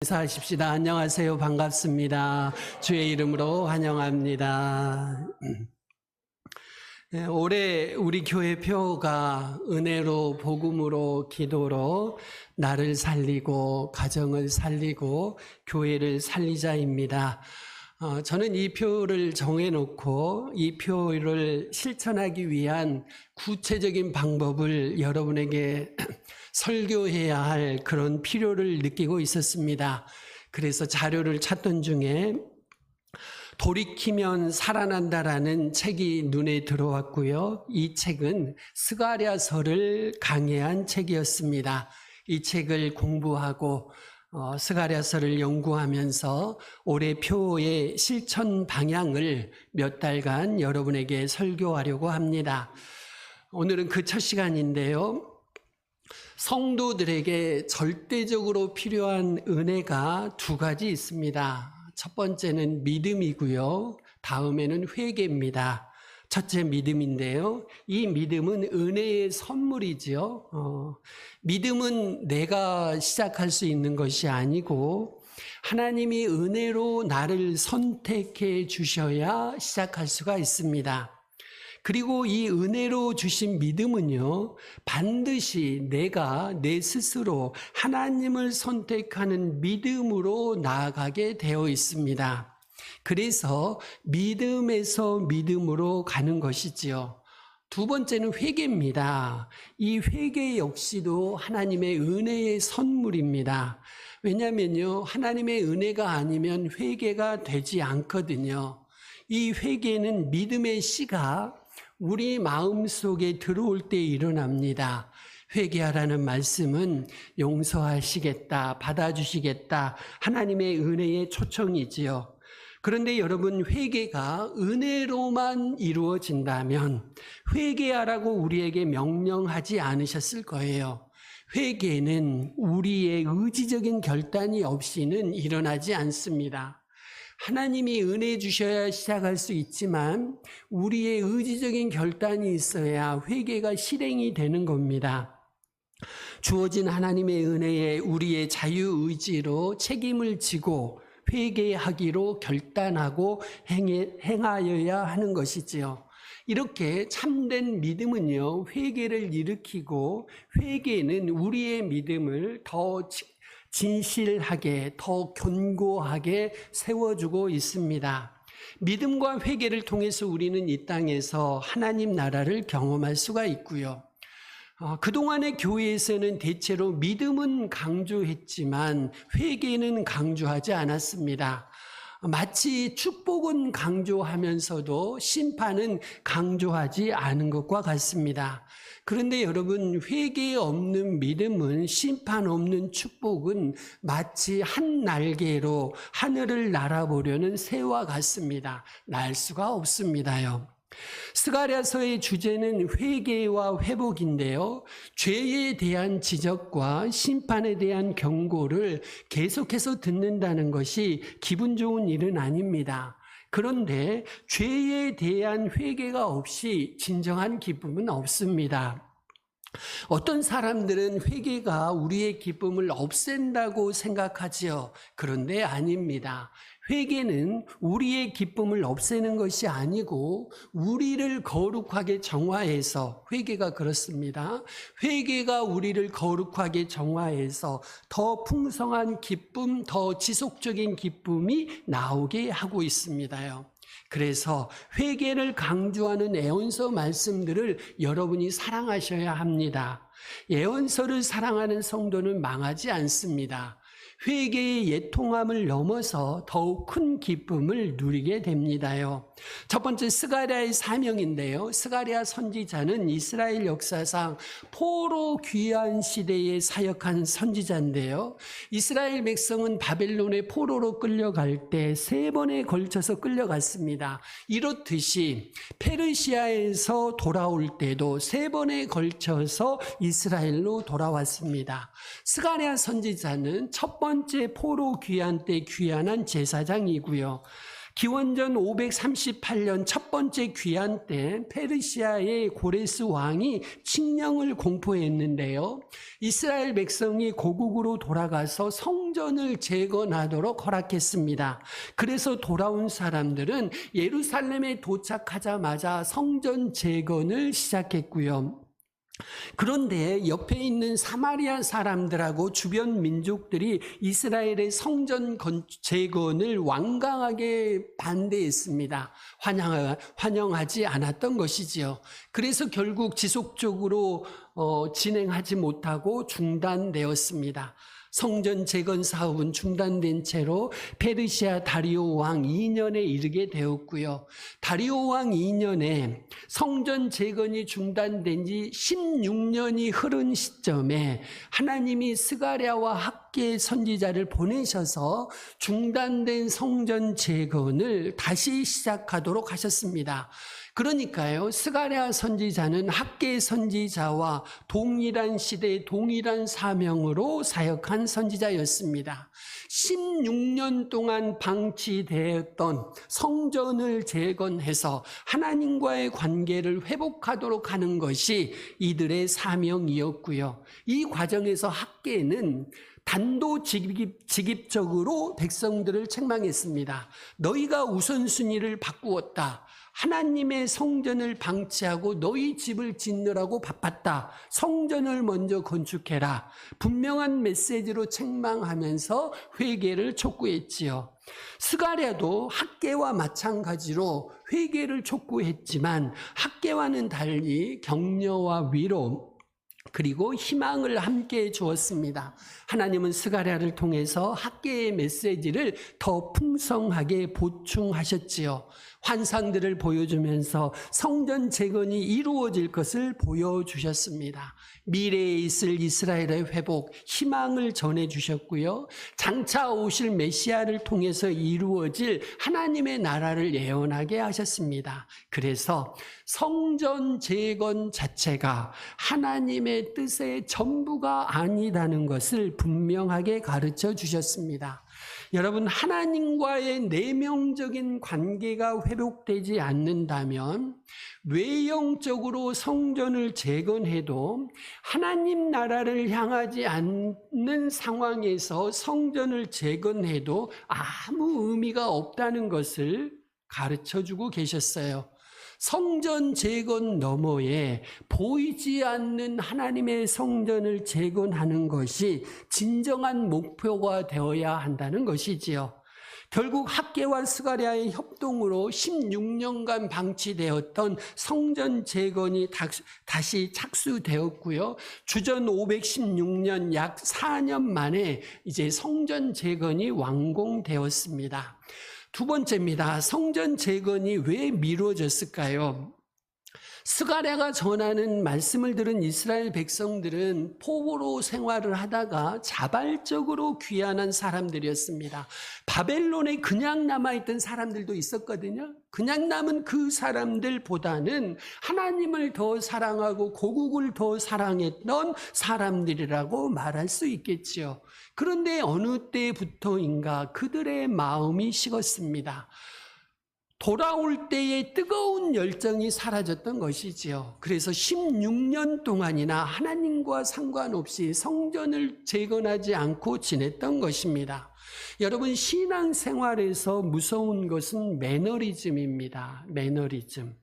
인사하십시다. 안녕하세요. 반갑습니다. 주의 이름으로 환영합니다. 올해 우리 교회 표가 은혜로, 복음으로, 기도로 나를 살리고 가정을 살리고 교회를 살리자입니다. 저는 이 표를 정해놓고 이 표를 실천하기 위한 구체적인 방법을 여러분에게 설교해야 할 그런 필요를 느끼고 있었습니다. 그래서 자료를 찾던 중에 돌이키면 살아난다라는 책이 눈에 들어왔고요. 이 책은 스가랴서를 강해한 책이었습니다. 이 책을 공부하고 스가랴서를 연구하면서 올해 표의 실천 방향을 몇 달간 여러분에게 설교하려고 합니다. 오늘은 그 첫 시간인데요. 성도들에게 절대적으로 필요한 은혜가 두 가지 있습니다. 첫 번째는 믿음이고요. 다음에는 회개입니다. 첫째 믿음인데요. 이 믿음은 은혜의 선물이지요. 믿음은 내가 시작할 수 있는 것이 아니고 하나님이 은혜로 나를 선택해 주셔야 시작할 수가 있습니다. 그리고 이 은혜로 주신 믿음은요, 반드시 내가 내 스스로 하나님을 선택하는 믿음으로 나아가게 되어 있습니다. 그래서 믿음에서 믿음으로 가는 것이지요. 두 번째는 회개입니다. 이 회개 역시도 하나님의 은혜의 선물입니다. 왜냐하면요, 하나님의 은혜가 아니면 회개가 되지 않거든요. 이 회개는 믿음의 씨가 우리 마음속에 들어올 때 일어납니다. 회개하라는 말씀은 용서하시겠다, 받아주시겠다, 하나님의 은혜의 초청이지요. 그런데 여러분, 회개가 은혜로만 이루어진다면 회개하라고 우리에게 명령하지 않으셨을 거예요. 회개는 우리의 의지적인 결단이 없이는 일어나지 않습니다. 하나님이 은혜 주셔야 시작할 수 있지만 우리의 의지적인 결단이 있어야 회개가 실행이 되는 겁니다. 주어진 하나님의 은혜에 우리의 자유의지로 책임을 지고 회개하기로 결단하고 행하여야 하는 것이지요. 이렇게 참된 믿음은요, 회개를 일으키고 회개는 우리의 믿음을 더 진실하게, 더 견고하게 세워주고 있습니다. 믿음과 회개를 통해서 우리는 이 땅에서 하나님 나라를 경험할 수가 있고요. 그동안의 교회에서는 대체로 믿음은 강조했지만 회개는 강조하지 않았습니다. 마치 축복은 강조하면서도 심판은 강조하지 않은 것과 같습니다. 그런데 여러분, 회개 없는 믿음은, 심판 없는 축복은 마치 한 날개로 하늘을 날아보려는 새와 같습니다. 날 수가 없습니다요. 스가랴서의 주제는 회개와 회복인데요. 죄에 대한 지적과 심판에 대한 경고를 계속해서 듣는다는 것이 기분 좋은 일은 아닙니다. 그런데 죄에 대한 회개가 없이 진정한 기쁨은 없습니다. 어떤 사람들은 회개가 우리의 기쁨을 없앤다고 생각하지요. 그런데 아닙니다. 회개는 우리의 기쁨을 없애는 것이 아니고 우리를 거룩하게 정화해서, 회개가 그렇습니다. 회개가 우리를 거룩하게 정화해서 더 풍성한 기쁨, 더 지속적인 기쁨이 나오게 하고 있습니다요. 그래서 회개를 강조하는 예언서 말씀들을 여러분이 사랑하셔야 합니다. 예언서를 사랑하는 성도는 망하지 않습니다. 회개의 예통함을 넘어서 더욱 큰 기쁨을 누리게 됩니다요. 첫 번째, 스가랴의 사명인데요. 스가랴 선지자는 이스라엘 역사상 포로 귀환 시대에 사역한 선지자인데요. 이스라엘 백성은 바벨론의 포로로 끌려갈 때 3번에 걸쳐서 끌려갔습니다. 이렇듯이 페르시아에서 돌아올 때도 3번에 걸쳐서 이스라엘로 돌아왔습니다. 스가랴 선지자는 첫 번째 포로 귀환 때 귀환한 제사장이고요. 기원전 538년 첫 번째 귀환 때 페르시아의 고레스 왕이 칙령을 공포했는데요. 이스라엘 백성이 고국으로 돌아가서 성전을 재건하도록 허락했습니다. 그래서 돌아온 사람들은 예루살렘에 도착하자마자 성전 재건을 시작했고요. 그런데 옆에 있는 사마리아 사람들하고 주변 민족들이 이스라엘의 성전 재건을 완강하게 반대했습니다. 환영하지 않았던 것이지요. 그래서 결국 지속적으로 진행하지 못하고 중단되었습니다. 성전 재건 사업은 중단된 채로 페르시아 다리오 왕 2년에 이르게 되었고요. 다리오 왕 2년에 성전 재건이 중단된 지 16년이 흐른 시점에 하나님이 스가랴와 학개 선지자를 보내셔서 중단된 성전 재건을 다시 시작하도록 하셨습니다. 그러니까요, 스가랴 선지자는 학개 선지자와 동일한 시대, 동일한 사명으로 사역한 선지자였습니다. 16년 동안 방치되었던 성전을 재건해서 하나님과의 관계를 회복하도록 하는 것이 이들의 사명이었고요. 이 과정에서 학개는 단도직입적으로 백성들을 책망했습니다. 너희가 우선순위를 바꾸었다. 하나님의 성전을 방치하고 너희 집을 짓느라고 바빴다. 성전을 먼저 건축해라. 분명한 메시지로 책망하면서 회개를 촉구했지요. 스가랴도 학개와 마찬가지로 회개를 촉구했지만 학개와는 달리 격려와 위로 그리고 희망을 함께 주었습니다. 하나님은 스가랴를 통해서 학개의 메시지를 더 풍성하게 보충하셨지요. 환상들을 보여주면서 성전 재건이 이루어질 것을 보여주셨습니다. 미래에 있을 이스라엘의 회복, 희망을 전해주셨고요. 장차 오실 메시아를 통해서 이루어질 하나님의 나라를 예언하게 하셨습니다. 그래서 성전 재건 자체가 하나님의 뜻의 전부가 아니라는 것을 분명하게 가르쳐 주셨습니다. 여러분, 하나님과의 내면적인 관계가 회복되지 않는다면 외형적으로 성전을 재건해도 하나님 나라를 향하지 않는 상황에서 성전을 재건해도 아무 의미가 없다는 것을 가르쳐주고 계셨어요. 성전 재건 너머에 보이지 않는 하나님의 성전을 재건하는 것이 진정한 목표가 되어야 한다는 것이지요. 결국 학개와 스가랴의 협동으로 16년간 방치되었던 성전 재건이 다시 착수되었고요. 주전 516년 약 4년 만에 이제 성전 재건이 완공되었습니다. 두 번째입니다. 성전 재건이 왜 미뤄졌을까요? 스가랴가 전하는 말씀을 들은 이스라엘 백성들은 포로로 생활을 하다가 자발적으로 귀환한 사람들이었습니다. 바벨론에 그냥 남아있던 사람들도 있었거든요. 그냥 남은 그 사람들보다는 하나님을 더 사랑하고 고국을 더 사랑했던 사람들이라고 말할 수 있겠지요. 그런데 어느 때부터인가 그들의 마음이 식었습니다. 돌아올 때의 뜨거운 열정이 사라졌던 것이지요. 그래서 16년 동안이나 하나님과 상관없이 성전을 재건하지 않고 지냈던 것입니다. 여러분, 신앙생활에서 무서운 것은 매너리즘입니다. 매너리즘.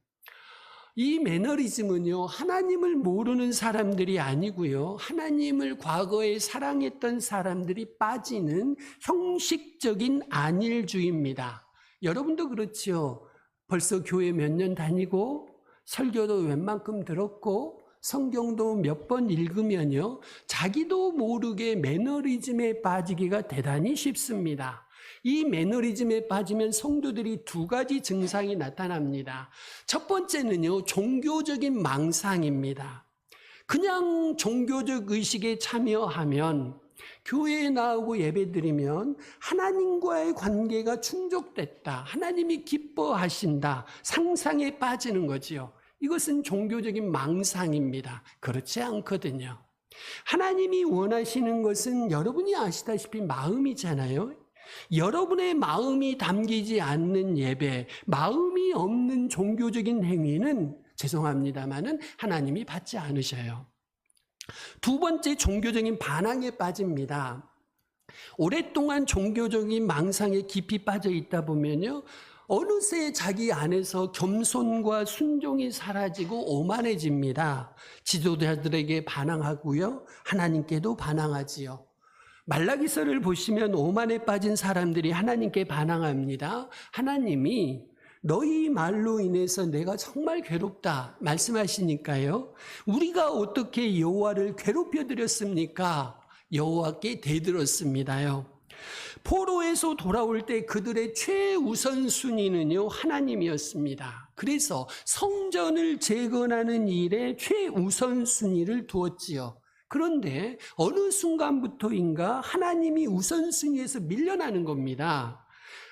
이 매너리즘은요, 하나님을 모르는 사람들이 아니고요, 하나님을 과거에 사랑했던 사람들이 빠지는 형식적인 안일주의입니다. 여러분도 그렇지요. 벌써 교회 몇 년 다니고 설교도 웬만큼 들었고 성경도 몇 번 읽으면요, 자기도 모르게 매너리즘에 빠지기가 대단히 쉽습니다. 이 매너리즘에 빠지면 성도들이 두 가지 증상이 나타납니다. 첫 번째는요, 종교적인 망상입니다. 그냥 종교적 의식에 참여하면, 교회에 나오고 예배드리면 하나님과의 관계가 충족됐다, 하나님이 기뻐하신다, 상상에 빠지는 거지요. 이것은 종교적인 망상입니다. 그렇지 않거든요. 하나님이 원하시는 것은 여러분이 아시다시피 마음이잖아요. 여러분의 마음이 담기지 않는 예배, 마음이 없는 종교적인 행위는 죄송합니다마는 하나님이 받지 않으셔요. 두 번째, 종교적인 반항에 빠집니다. 오랫동안 종교적인 망상에 깊이 빠져 있다 보면요, 어느새 자기 안에서 겸손과 순종이 사라지고 오만해집니다. 지도자들에게 반항하고요, 하나님께도 반항하지요. 말라기서를 보시면 오만에 빠진 사람들이 하나님께 반항합니다. 하나님이 너희 말로 인해서 내가 정말 괴롭다 말씀하시니까요, 우리가 어떻게 여호와를 괴롭혀 드렸습니까? 여호와께 대들었습니다요. 포로에서 돌아올 때 그들의 최우선 순위는요, 하나님이었습니다. 그래서 성전을 재건하는 일에 최우선 순위를 두었지요. 그런데 어느 순간부터인가 하나님이 우선순위에서 밀려나는 겁니다.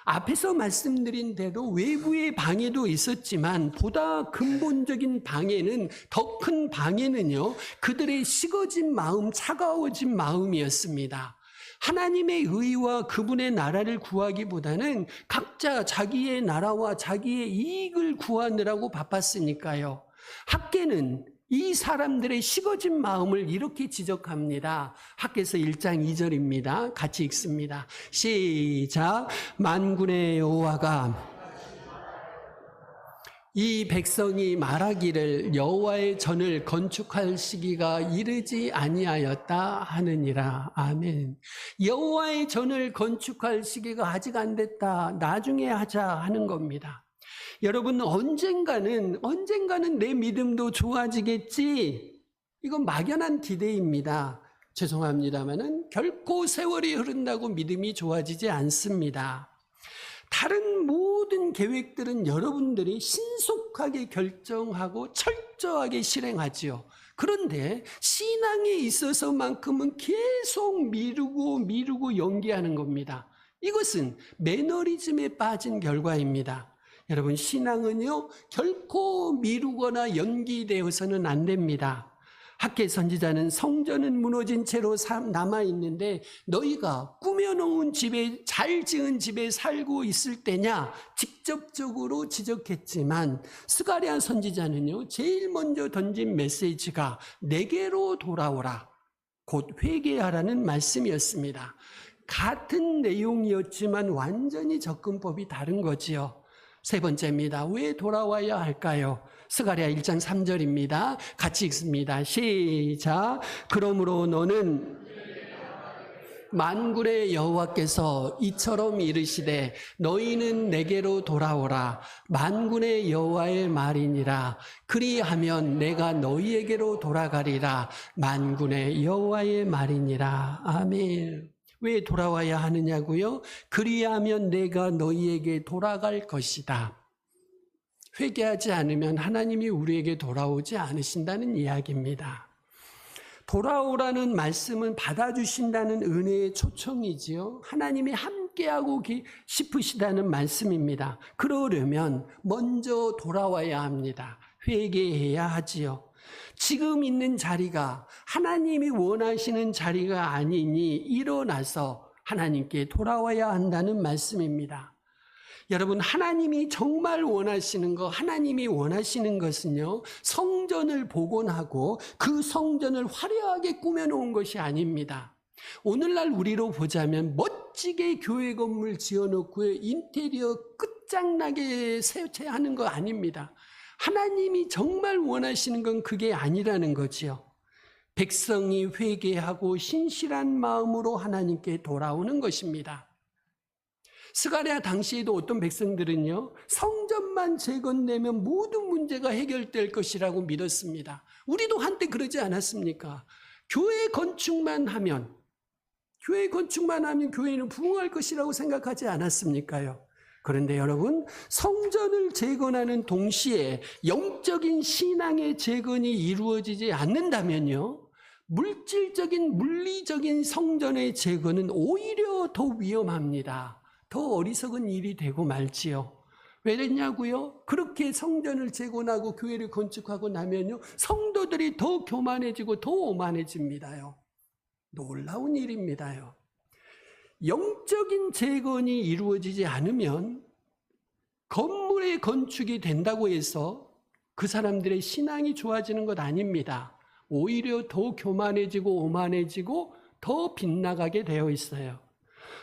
앞에서 말씀드린 대로 외부의 방해도 있었지만 보다 근본적인 방해는, 더 큰 방해는요, 그들의 식어진 마음, 차가워진 마음이었습니다. 하나님의 의와 그분의 나라를 구하기보다는 각자 자기의 나라와 자기의 이익을 구하느라고 바빴으니까요. 학개는 이 사람들의 식어진 마음을 이렇게 지적합니다. 학개서 1장 2절입니다. 같이 읽습니다. 시작. 만군의 여호와가 이 백성이 말하기를 여호와의 전을 건축할 시기가 이르지 아니하였다 하느니라. 아멘. 여호와의 전을 건축할 시기가 아직 안 됐다, 나중에 하자 하는 겁니다. 여러분, 언젠가는 내 믿음도 좋아지겠지, 이건 막연한 기대입니다. 죄송합니다만은 결코 세월이 흐른다고 믿음이 좋아지지 않습니다. 다른 모든 계획들은 여러분들이 신속하게 결정하고 철저하게 실행하지요. 그런데 신앙에 있어서만큼은 계속 미루고 연기하는 겁니다. 이것은 매너리즘에 빠진 결과입니다. 여러분, 신앙은요, 결코 미루거나 연기되어서는 안 됩니다. 학개 선지자는 성전은 무너진 채로 남아있는데 너희가 꾸며놓은 집에, 잘 지은 집에 살고 있을 때냐 직접적으로 지적했지만, 스가랴 선지자는요, 제일 먼저 던진 메시지가 내게로 돌아오라, 곧 회개하라는 말씀이었습니다. 같은 내용이었지만 완전히 접근법이 다른 거지요. 세 번째입니다. 왜 돌아와야 할까요? 스가랴 1장 3절입니다. 같이 읽습니다. 시작. 그러므로 너는 만군의 여호와께서 이처럼 이르시되 너희는 내게로 돌아오라. 만군의 여호와의 말이니라. 그리하면 내가 너희에게로 돌아가리라. 만군의 여호와의 말이니라. 아멘. 왜 돌아와야 하느냐고요? 그리하면 내가 너희에게 돌아갈 것이다. 회개하지 않으면 하나님이 우리에게 돌아오지 않으신다는 이야기입니다. 돌아오라는 말씀은 받아주신다는 은혜의 초청이지요. 하나님이 함께하고 싶으시다는 말씀입니다. 그러려면 먼저 돌아와야 합니다. 회개해야 하지요. 지금 있는 자리가 하나님이 원하시는 자리가 아니니 일어나서 하나님께 돌아와야 한다는 말씀입니다. 여러분, 하나님이 정말 원하시는 거, 하나님이 원하시는 것은요, 성전을 복원하고 그 성전을 화려하게 꾸며놓은 것이 아닙니다. 오늘날 우리로 보자면 멋지게 교회 건물 지어놓고 인테리어 끝장나게 세차하는 거 아닙니다. 하나님이 정말 원하시는 건 그게 아니라는 거지요. 백성이 회개하고 신실한 마음으로 하나님께 돌아오는 것입니다. 스가랴 당시에도 어떤 백성들은요, 성전만 재건되면 모든 문제가 해결될 것이라고 믿었습니다. 우리도 한때 그러지 않았습니까? 교회 건축만 하면 교회는 부흥할 것이라고 생각하지 않았습니까요? 그런데 여러분, 성전을 재건하는 동시에 영적인 신앙의 재건이 이루어지지 않는다면요, 물리적인 성전의 재건은 오히려 더 위험합니다. 더 어리석은 일이 되고 말지요. 왜 그랬냐고요? 그렇게 성전을 재건하고 교회를 건축하고 나면요, 성도들이 더 교만해지고 더 오만해집니다요. 놀라운 일입니다요. 영적인 재건이 이루어지지 않으면 건물의 건축이 된다고 해서 그 사람들의 신앙이 좋아지는 것 아닙니다. 오히려 더 교만해지고 오만해지고 더 빗나가게 되어 있어요.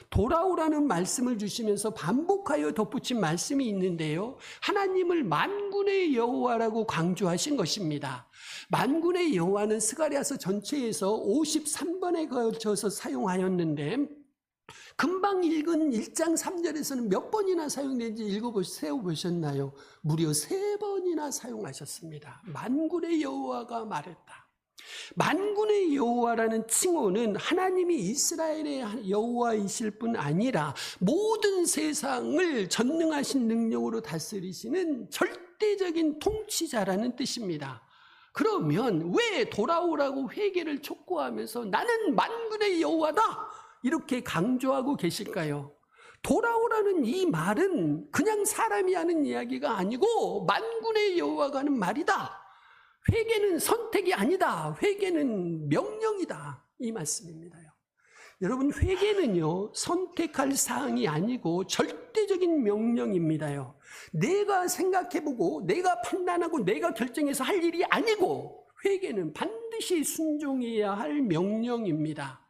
돌아오라는 말씀을 주시면서 반복하여 덧붙인 말씀이 있는데요. 하나님을 만군의 여호와라고 강조하신 것입니다. 만군의 여호와는 스가랴서 전체에서 53번에 걸쳐서 사용하였는데 금방 읽은 1장 3절에서는 몇 번이나 사용된지 세어보셨나요? 무려 3번이나 사용하셨습니다. 만군의 여호와가 말했다. 만군의 여호와라는 칭호는 하나님이 이스라엘의 여호와이실 뿐 아니라 모든 세상을 전능하신 능력으로 다스리시는 절대적인 통치자라는 뜻입니다. 그러면 왜 돌아오라고 회개를 촉구하면서 나는 만군의 여호와다 이렇게 강조하고 계실까요? 돌아오라는 이 말은 그냥 사람이 하는 이야기가 아니고 만군의 여호와가 하는 말이다. 회개는 선택이 아니다. 회개는 명령이다. 이 말씀입니다요. 여러분, 회개는요, 선택할 사항이 아니고 절대적인 명령입니다요. 내가 생각해보고 내가 판단하고 내가 결정해서 할 일이 아니고 회개는 반드시 순종해야 할 명령입니다.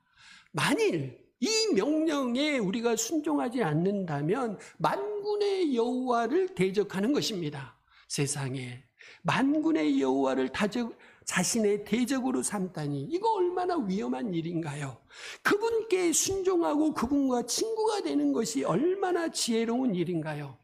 만일 이 명령에 우리가 순종하지 않는다면 만군의 여호와를 대적하는 것입니다. 세상에 만군의 여호와를 자신의 대적으로 삼다니 이거 얼마나 위험한 일인가요? 그분께 순종하고 그분과 친구가 되는 것이 얼마나 지혜로운 일인가요?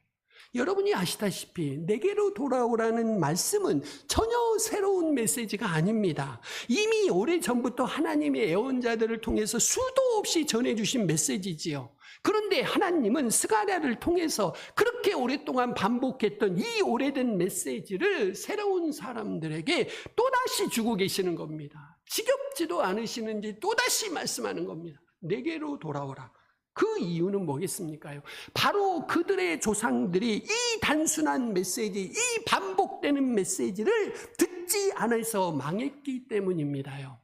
여러분이 아시다시피 내게로 돌아오라는 말씀은 전혀 새로운 메시지가 아닙니다. 이미 오래전부터 하나님의 애원자들을 통해서 수도 없이 전해주신 메시지지요. 그런데 하나님은 스가랴를 통해서 그렇게 오랫동안 반복했던 이 오래된 메시지를 새로운 사람들에게 또다시 주고 계시는 겁니다. 지겹지도 않으시는지 또다시 말씀하는 겁니다. 내게로 돌아오라. 그 이유는 뭐겠습니까? 바로 그들의 조상들이 이 단순한 메시지, 이 반복되는 메시지를 듣지 않아서 망했기 때문입니다요.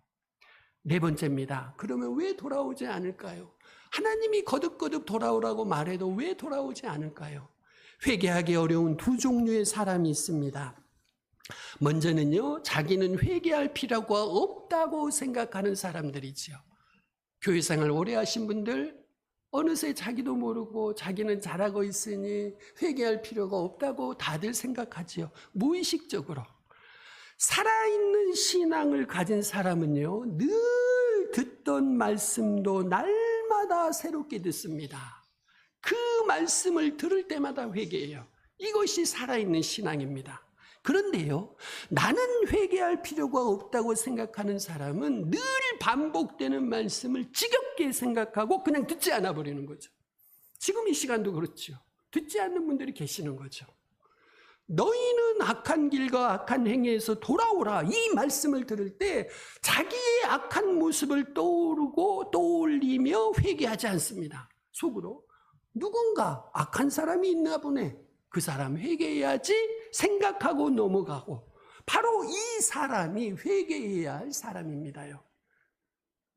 네 번째입니다. 그러면 왜 돌아오지 않을까요? 하나님이 거듭거듭 돌아오라고 말해도 왜 돌아오지 않을까요? 회개하기 어려운 두 종류의 사람이 있습니다. 먼저는요, 자기는 회개할 필요가 없다고 생각하는 사람들이지요. 교회 생활 오래 하신 분들, 어느새 자기도 모르고 자기는 잘하고 있으니 회개할 필요가 없다고 다들 생각하지요. 무의식적으로. 살아있는 신앙을 가진 사람은요, 늘 듣던 말씀도 날마다 새롭게 듣습니다. 그 말씀을 들을 때마다 회개해요. 이것이 살아있는 신앙입니다. 그런데요, 나는 회개할 필요가 없다고 생각하는 사람은 늘 반복되는 말씀을 지겹게 생각하고 그냥 듣지 않아 버리는 거죠. 지금 이 시간도 그렇죠. 듣지 않는 분들이 계시는 거죠. 너희는 악한 길과 악한 행위에서 돌아오라. 이 말씀을 들을 때 자기의 악한 모습을 떠올리며 회개하지 않습니다. 속으로 누군가 악한 사람이 있나 보네. 그 사람 회개해야지 생각하고 넘어가고 바로 이 사람이 회개해야 할 사람입니다요.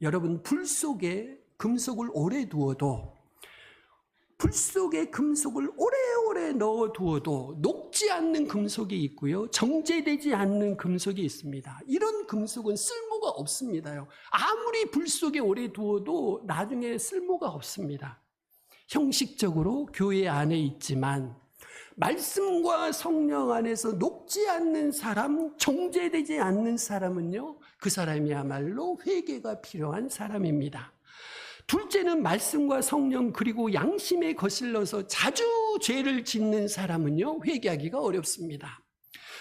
여러분, 불 속에 금속을 오래 두어도 불 속에 금속을 오래오래 넣어두어도 녹지 않는 금속이 있고요, 정제되지 않는 금속이 있습니다. 이런 금속은 쓸모가 없습니다요. 아무리 불 속에 오래 두어도 나중에 쓸모가 없습니다. 형식적으로 교회 안에 있지만 말씀과 성령 안에서 녹지 않는 사람, 정제되지 않는 사람은요, 그 사람이야말로 회개가 필요한 사람입니다. 둘째는 말씀과 성령 그리고 양심에 거슬러서 자주 죄를 짓는 사람은요, 회개하기가 어렵습니다.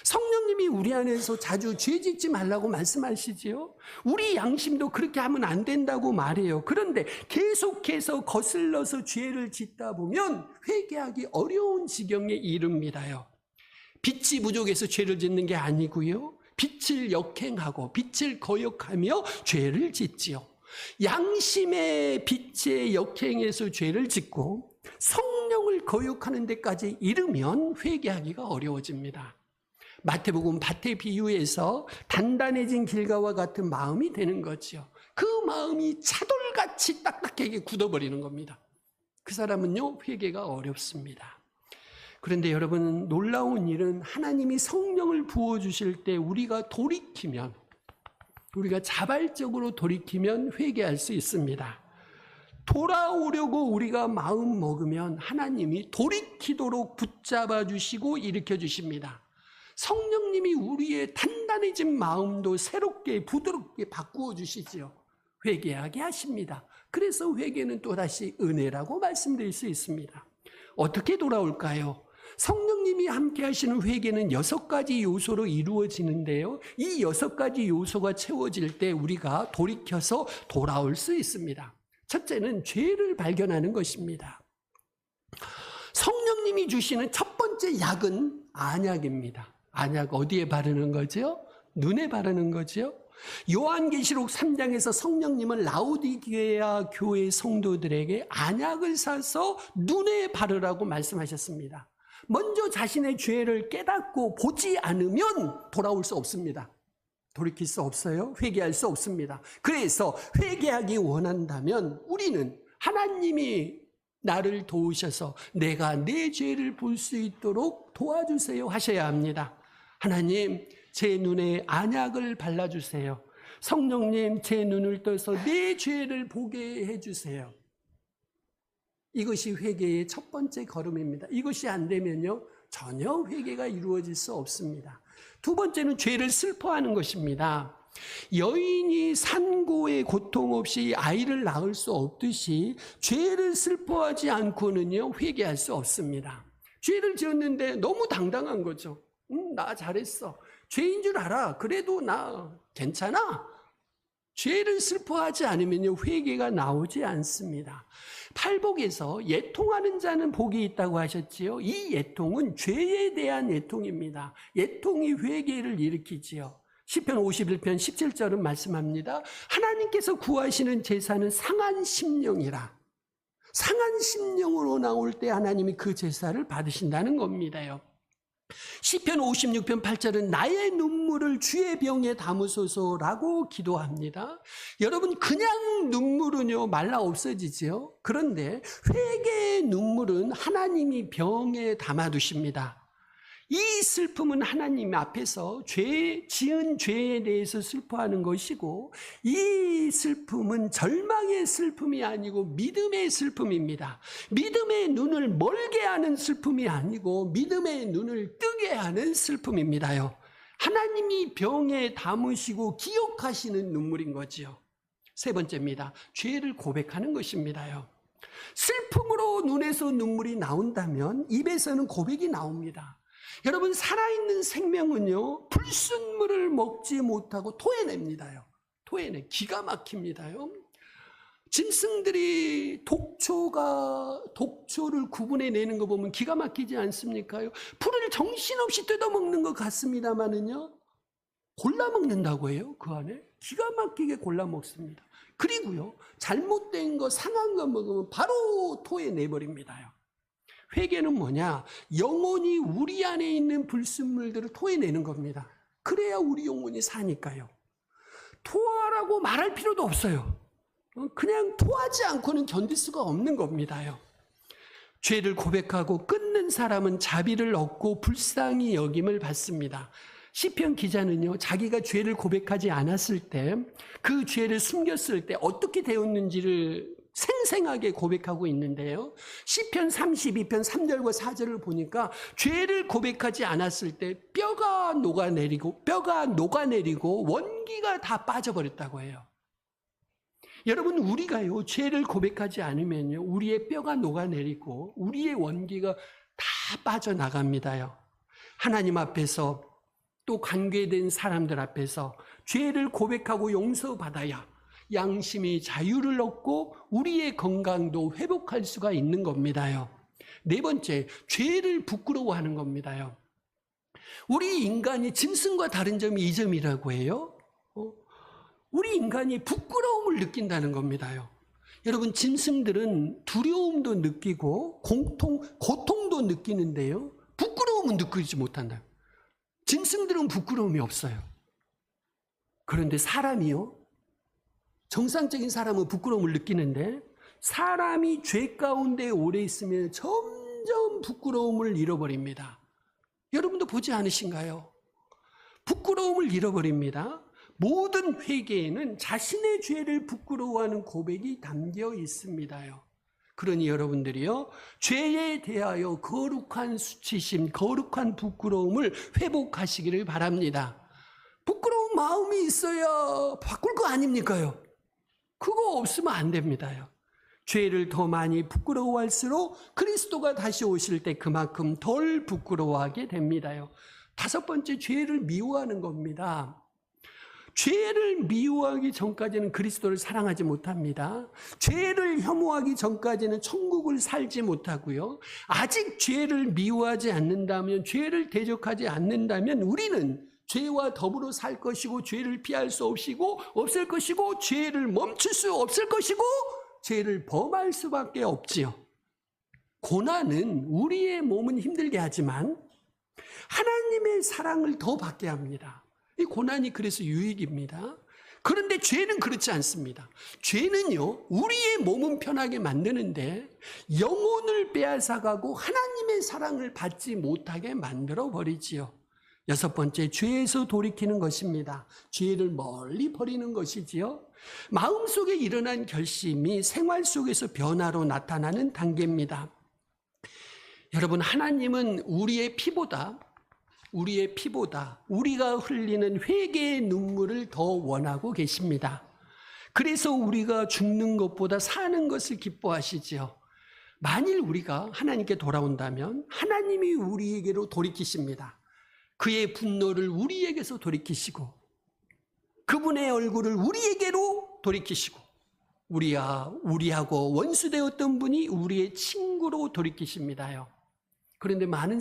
성령님이 우리 안에서 자주 죄 짓지 말라고 말씀하시지요. 우리 양심도 그렇게 하면 안 된다고 말해요. 그런데 계속해서 거슬러서 죄를 짓다 보면 회개하기 어려운 지경에 이릅니다요. 빛이 부족해서 죄를 짓는 게 아니고요, 빛을 역행하고 빛을 거역하며 죄를 짓지요. 양심의 빛에 역행해서 죄를 짓고 성령을 거역하는 데까지 이르면 회개하기가 어려워집니다. 마태복음 밭의 비유에서 단단해진 길가와 같은 마음이 되는 거죠. 그 마음이 차돌 돌같이 딱딱하게 굳어버리는 겁니다. 그 사람은요, 회개가 어렵습니다. 그런데 여러분, 놀라운 일은 하나님이 성령을 부어주실 때 우리가 돌이키면, 우리가 자발적으로 돌이키면 회개할 수 있습니다. 돌아오려고 우리가 마음 먹으면 하나님이 돌이키도록 붙잡아 주시고 일으켜 주십니다. 성령님이 우리의 단단해진 마음도 새롭게 부드럽게 바꾸어 주시지요. 회개하게 하십니다. 그래서 회개는 또다시 은혜라고 말씀드릴 수 있습니다. 어떻게 돌아올까요? 성령님이 함께 하시는 회개는 6가지 요소로 이루어지는데요. 이 6가지 요소가 채워질 때 우리가 돌이켜서 돌아올 수 있습니다. 첫째는 죄를 발견하는 것입니다. 성령님이 주시는 첫 번째 약은 안약입니다. 안약 어디에 바르는 거죠? 눈에 바르는 거죠. 요한계시록 3장에서 성령님은 라우디게아 교회 성도들에게 안약을 사서 눈에 바르라고 말씀하셨습니다. 먼저 자신의 죄를 깨닫고 보지 않으면 돌아올 수 없습니다. 돌이킬 수 없어요. 회개할 수 없습니다. 그래서 회개하기 원한다면 우리는 하나님이 나를 도우셔서 내가 내 죄를 볼 수 있도록 도와주세요 하셔야 합니다. 하나님, 제 눈에 안약을 발라주세요. 성령님, 제 눈을 떠서 내 죄를 보게 해주세요. 이것이 회개의 첫 번째 걸음입니다. 이것이 안 되면요, 전혀 회개가 이루어질 수 없습니다. 두 번째는 죄를 슬퍼하는 것입니다. 여인이 산고의 고통 없이 아이를 낳을 수 없듯이 죄를 슬퍼하지 않고는요, 회개할 수 없습니다. 죄를 지었는데 너무 당당한 거죠. 나 잘했어. 죄인 줄 알아. 그래도 나 괜찮아. 죄를 슬퍼하지 않으면요, 회개가 나오지 않습니다. 팔복에서 예통하는 자는 복이 있다고 하셨지요. 이 예통은 죄에 대한 예통입니다. 예통이 회개를 일으키지요. 시편 51편 17절은 말씀합니다. 하나님께서 구하시는 제사는 상한 심령이라. 상한 심령으로 나올 때 하나님이 그 제사를 받으신다는 겁니다요. 시편 56편 8절은 나의 눈물을 주의 병에 담으소서라고 기도합니다. 여러분, 그냥 눈물은요 말라 없어지죠. 그런데 회개의 눈물은 하나님이 병에 담아두십니다. 이 슬픔은 하나님 앞에서 지은 죄에 대해서 슬퍼하는 것이고, 이 슬픔은 절망의 슬픔이 아니고 믿음의 슬픔입니다. 믿음의 눈을 멀게 하는 슬픔이 아니고 믿음의 눈을 뜨게 하는 슬픔입니다요. 하나님이 병에 담으시고 기억하시는 눈물인 거지요. 세 번째입니다. 죄를 고백하는 것입니다요. 슬픔으로 눈에서 눈물이 나온다면 입에서는 고백이 나옵니다. 여러분, 살아있는 생명은요, 불순물을 먹지 못하고 토해냅니다요. 기가 막힙니다요. 짐승들이 독초를 구분해내는 거 보면 기가 막히지 않습니까요? 풀을 정신없이 뜯어먹는 것 같습니다만은요, 골라먹는다고 해요. 그 안에 기가 막히게 골라먹습니다. 그리고요, 잘못된 거, 상한 거 먹으면 바로 토해내버립니다요. 회개는 뭐냐? 영혼이 우리 안에 있는 불순물들을 토해내는 겁니다. 그래야 우리 영혼이 사니까요. 토하라고 말할 필요도 없어요. 그냥 토하지 않고는 견딜 수가 없는 겁니다요. 죄를 고백하고 끊는 사람은 자비를 얻고 불쌍히 여김을 받습니다. 시편 기자는요, 자기가 죄를 고백하지 않았을 때, 그 죄를 숨겼을 때 어떻게 되었는지를 생생하게 고백하고 있는데요. 시편 32편 3절과 4절을 보니까 죄를 고백하지 않았을 때 뼈가 녹아내리고 원기가 다 빠져버렸다고 해요. 여러분, 우리가요, 죄를 고백하지 않으면요, 우리의 뼈가 녹아내리고 우리의 원기가 다 빠져나갑니다요. 하나님 앞에서 또 관계된 사람들 앞에서 죄를 고백하고 용서받아야 양심이 자유를 얻고 우리의 건강도 회복할 수가 있는 겁니다요. 네 번째, 죄를 부끄러워하는 겁니다요. 우리 인간이 짐승과 다른 점이 이 점이라고 해요. 우리 인간이 부끄러움을 느낀다는 겁니다요. 여러분, 짐승들은 두려움도 느끼고 고통도 느끼는데요, 부끄러움은 느끼지 못한다. 짐승들은 부끄러움이 없어요. 그런데 사람이요, 정상적인 사람은 부끄러움을 느끼는데 사람이 죄 가운데 오래 있으면 점점 부끄러움을 잃어버립니다. 여러분도 보지 않으신가요? 부끄러움을 잃어버립니다. 모든 회개에는 자신의 죄를 부끄러워하는 고백이 담겨 있습니다요. 그러니 여러분들이요, 죄에 대하여 거룩한 수치심, 거룩한 부끄러움을 회복하시기를 바랍니다. 부끄러운 마음이 있어야 바꿀 거 아닙니까요? 그거 없으면 안 됩니다요. 죄를 더 많이 부끄러워할수록 그리스도가 다시 오실 때 그만큼 덜 부끄러워하게 됩니다요. 다섯 번째, 죄를 미워하는 겁니다. 죄를 미워하기 전까지는 그리스도를 사랑하지 못합니다. 죄를 혐오하기 전까지는 천국을 살지 못하고요. 아직 죄를 미워하지 않는다면, 죄를 대적하지 않는다면 우리는 죄와 더불어 살 것이고, 죄를 피할 수 없을 것이고, 죄를 멈출 수 없을 것이고, 죄를 범할 수밖에 없지요. 고난은 우리의 몸은 힘들게 하지만 하나님의 사랑을 더 받게 합니다. 이 고난이 그래서 유익입니다. 그런데 죄는 그렇지 않습니다. 죄는요, 우리의 몸은 편하게 만드는데 영혼을 빼앗아가고 하나님의 사랑을 받지 못하게 만들어 버리지요. 여섯 번째, 죄에서 돌이키는 것입니다. 죄를 멀리 버리는 것이지요. 마음속에 일어난 결심이 생활 속에서 변화로 나타나는 단계입니다. 여러분, 하나님은 우리의 피보다 우리가 흘리는 회개의 눈물을 더 원하고 계십니다. 그래서 우리가 죽는 것보다 사는 것을 기뻐하시지요. 만일 우리가 하나님께 돌아온다면 하나님이 우리에게로 돌이키십니다. 그의 분노를 우리에게서 돌이키시고 그분의 얼굴을 우리에게로 돌이키시고 우리하고 원수되었던 분이 우리의 친구로 돌이키십니다요. 그런데 많은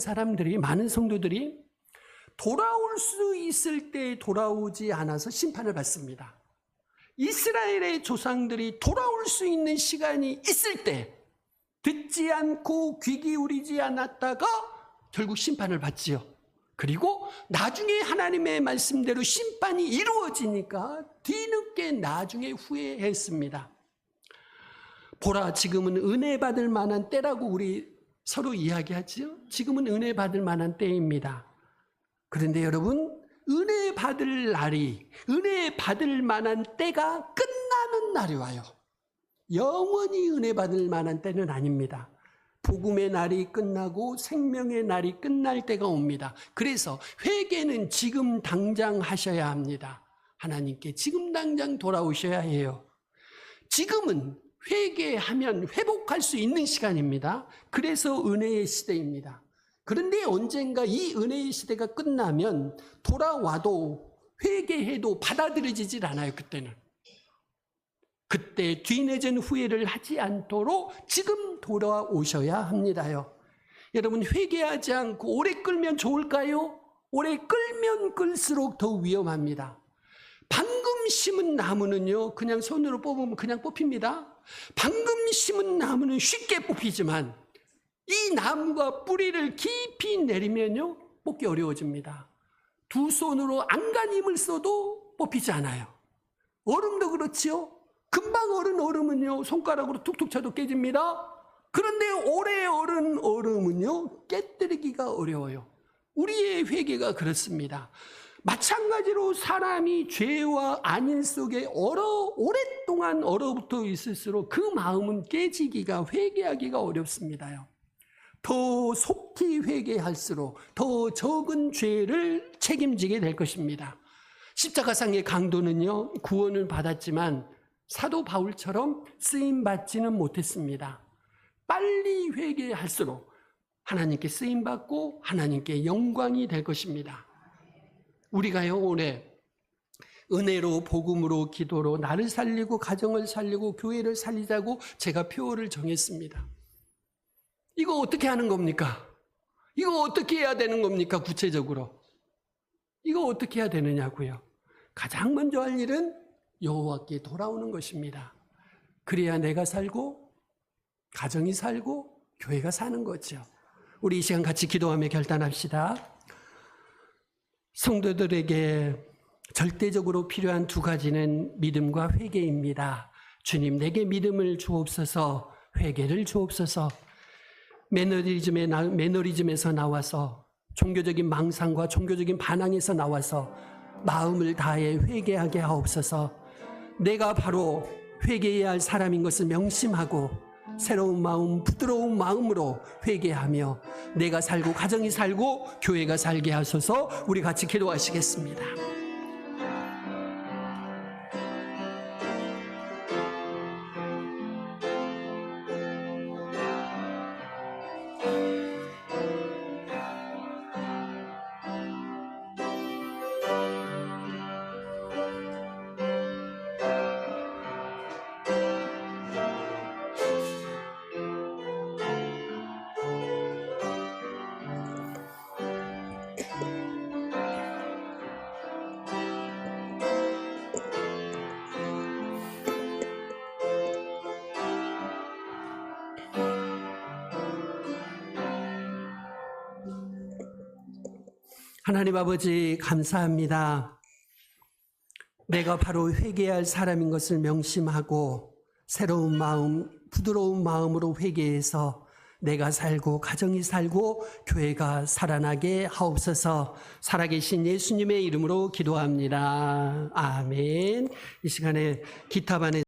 성도들이 돌아올 수 있을 때 돌아오지 않아서 심판을 받습니다. 이스라엘의 조상들이 돌아올 수 있는 시간이 있을 때 듣지 않고 귀 기울이지 않았다가 결국 심판을 받지요. 그리고 나중에 하나님의 말씀대로 심판이 이루어지니까 뒤늦게 나중에 후회했습니다. 보라, 지금은 은혜 받을 만한 때라고 우리 서로 이야기하지요. 지금은 은혜 받을 만한 때입니다. 그런데 여러분, 은혜 받을 만한 때가 끝나는 날이 와요. 영원히 은혜 받을 만한 때는 아닙니다. 복음의 날이 끝나고 생명의 날이 끝날 때가 옵니다. 그래서 회개는 지금 당장 하셔야 합니다. 하나님께 지금 당장 돌아오셔야 해요. 지금은 회개하면 회복할 수 있는 시간입니다. 그래서 은혜의 시대입니다. 그런데 언젠가 이 은혜의 시대가 끝나면 돌아와도 회개해도 받아들여지질 않아요. 그때 뒤늦은 후회를 하지 않도록 지금 돌아오셔야 합니다요. 여러분, 회개하지 않고 오래 끌면 좋을까요? 오래 끌면 끌수록 더 위험합니다. 방금 심은 나무는요, 그냥 손으로 뽑으면 그냥 뽑힙니다. 방금 심은 나무는 쉽게 뽑히지만 이 나무가 뿌리를 깊이 내리면요, 뽑기 어려워집니다. 두 손으로 안간힘을 써도 뽑히지 않아요. 얼음도 그렇지요. 금방 얼음은요, 손가락으로 툭툭 쳐도 깨집니다. 그런데 오래 오른 얼음은요, 깨뜨리기가 어려워요. 우리의 회개가 그렇습니다. 마찬가지로 사람이 죄와 안일 속에 오랫동안 얼어붙어 있을수록 그 마음은 깨지기가, 회개하기가 어렵습니다요. 더 속히 회개할수록 더 적은 죄를 책임지게 될 것입니다. 십자가상의 강도는요, 구원을 받았지만 사도 바울처럼 쓰임받지는 못했습니다. 빨리 회개할수록 하나님께 쓰임받고 하나님께 영광이 될 것입니다. 우리가요, 올해 은혜로, 복음으로, 기도로 나를 살리고 가정을 살리고 교회를 살리자고 제가 표어를 정했습니다. 이거 어떻게 하는 겁니까? 이거 어떻게 해야 되는 겁니까? 구체적으로 이거 어떻게 해야 되느냐고요. 가장 먼저 할 일은 여호와께 돌아오는 것입니다. 그래야 내가 살고 가정이 살고 교회가 사는 거죠. 우리 이 시간 같이 기도하며 결단합시다. 성도들에게 절대적으로 필요한 두 가지는 믿음과 회개입니다. 주님, 내게 믿음을 주옵소서, 회개를 주옵소서. 매너리즘에서 나와서, 종교적인 망상과 종교적인 반항에서 나와서 마음을 다해 회개하게 하옵소서. 내가 바로 회개해야 할 사람인 것을 명심하고 새로운 마음, 부드러운 마음으로 회개하며 내가 살고 가정이 살고 교회가 살게 하소서. 우리 같이 기도하시겠습니다. 하나님 아버지, 감사합니다. 내가 바로 회개할 사람인 것을 명심하고 새로운 마음, 부드러운 마음으로 회개해서 내가 살고 가정이 살고 교회가 살아나게 하옵소서. 살아계신 예수님의 이름으로 기도합니다. 아멘. 이 시간에 기타반에